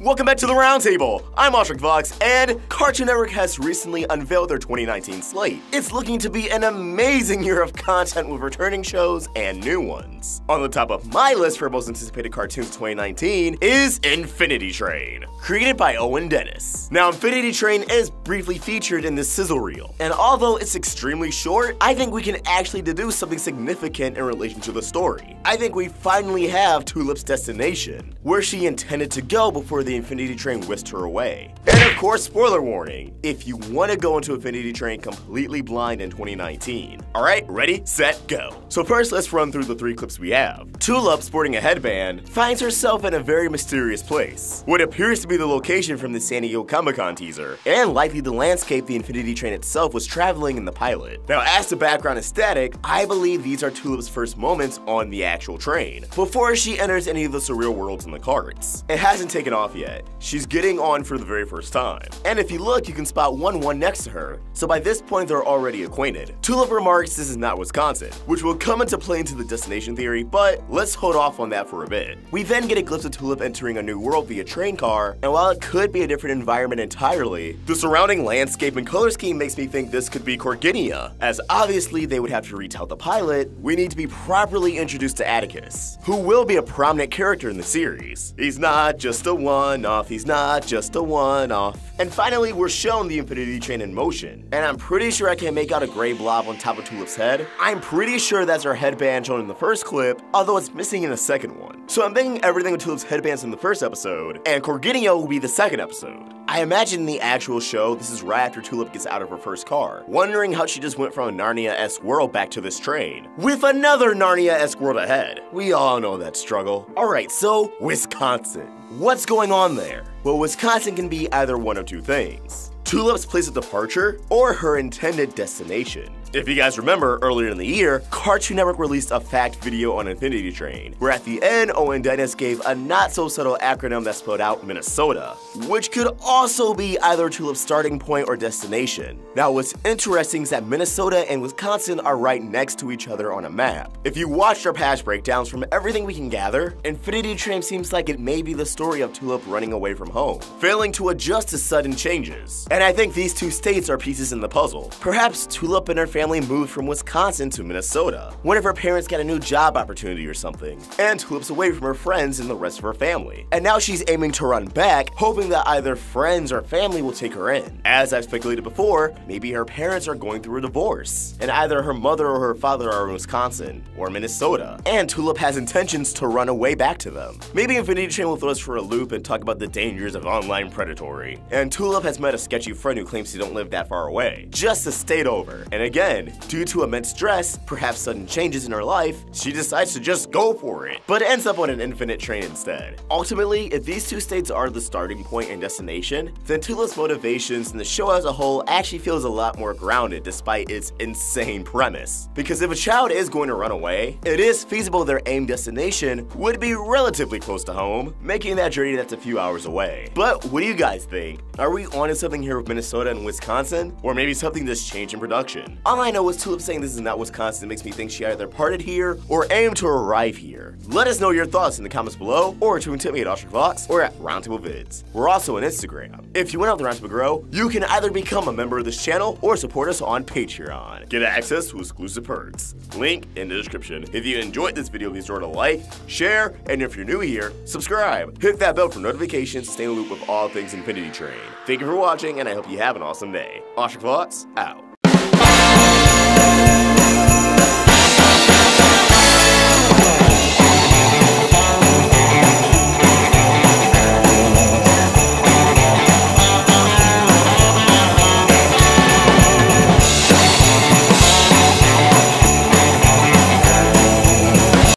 Welcome back to the Roundtable. I'm AwestruckVox, and Cartoon Network has recently unveiled their 2019 slate. It's looking to be an amazing year of content with returning shows and new ones. On the top of my list for most anticipated cartoons 2019 is Infinity Train, created by Owen Dennis. Now, Infinity Train is briefly featured in this sizzle reel, and although it's extremely short, I think we can actually deduce something significant in relation to the story. I think we finally have Tulip's destination, where she intended to go before the Infinity Train whisked her away. And of course, spoiler warning, if you want to go into Infinity Train completely blind in 2019. Alright, ready, set, go. So first, let's run through the 3 clips we have. Tulip, sporting a headband, finds herself in a very mysterious place, what appears to be the location from the San Diego Comic-Con teaser, and likely the landscape the Infinity Train itself was traveling in the pilot. Now, as the background is static, I believe these are Tulip's first moments on the actual train, before she enters any of the surreal worlds in the carts. It hasn't taken off yet. She's getting on for the very first time. And if you look, you can spot 1-1 next to her, so by this point they're already acquainted. Tulip remarks this is not Wisconsin, which will come into play into the destination theory, but let's hold off on that for a bit. We then get a glimpse of Tulip entering a new world via train car, and while it could be a different environment entirely, the surrounding landscape and color scheme makes me think this could be Corginia, as obviously they would have to retell the pilot. We need to be properly introduced to Atticus, who will be a prominent character in the series. He's not just a one-off, he's not just a one-off. And finally, we're shown the Infinity Train in motion, and I'm pretty sure I can make out a gray blob on top of Tulip's head. I'm pretty sure that's her headband shown in the first clip, although it's missing in the second one. So I'm thinking everything with Tulip's headbands in the first episode, and Corginia will be the second episode. I imagine in the actual show, this is right after Tulip gets out of her first car, wondering how she just went from a Narnia-esque world back to this train, with another Narnia-esque world ahead. We all know that struggle. Alright, so Wisconsin. What's going on there? Well, Wisconsin can be either one of two things: Tulip's place of departure, or her intended destination. If you guys remember, earlier in the year, Cartoon Network released a fact video on Infinity Train, where at the end, Owen Dennis gave a not-so-subtle acronym that spelled out Minnesota, which could also be either Tulip's starting point or destination. Now, what's interesting is that Minnesota and Wisconsin are right next to each other on a map. If you watched our past breakdowns, from everything we can gather, Infinity Train seems like it may be the story of Tulip running away from home, failing to adjust to sudden changes. And I think these two states are pieces in the puzzle. Perhaps Tulip and her family moved from Wisconsin to Minnesota. One of her parents got a new job opportunity or something, and Tulip's away from her friends and the rest of her family. And now she's aiming to run back, hoping that either friends or family will take her in. As I've speculated before, maybe her parents are going through a divorce, and either her mother or her father are in Wisconsin or Minnesota, and Tulip has intentions to run away back to them. Maybe Infinity Train will throw us for a loop and talk about the dangers of online predatory, and Tulip has met a sketchy friend who claims he don't live that far away, just a state over. And again, due to immense stress, perhaps sudden changes in her life, she decides to just go for it, but ends up on an infinite train instead. Ultimately, if these two states are the starting point and destination, then Tulip's motivations and the show as a whole actually feels a lot more grounded despite its insane premise. Because if a child is going to run away, it is feasible their aimed destination would be relatively close to home, making that journey that's a few hours away. But what do you guys think? Are we onto something here with Minnesota and Wisconsin? Or maybe something just changed in production? All I know is Tulip saying this is not Wisconsin makes me think she either parted here or aimed to arrive here. Let us know your thoughts in the comments below, or tweet me at AwestruckVox or at Roundtable Vids. We're also on Instagram. If you want to help the Roundtable grow, you can either become a member of this channel or support us on Patreon. Get access to exclusive perks. Link in the description. If you enjoyed this video, be sure to like, share, and if you're new here, subscribe. Hit that bell for notifications to stay in the loop with all things Infinity Train. Thank you for watching, and I hope you have an awesome day. AwestruckVox, out.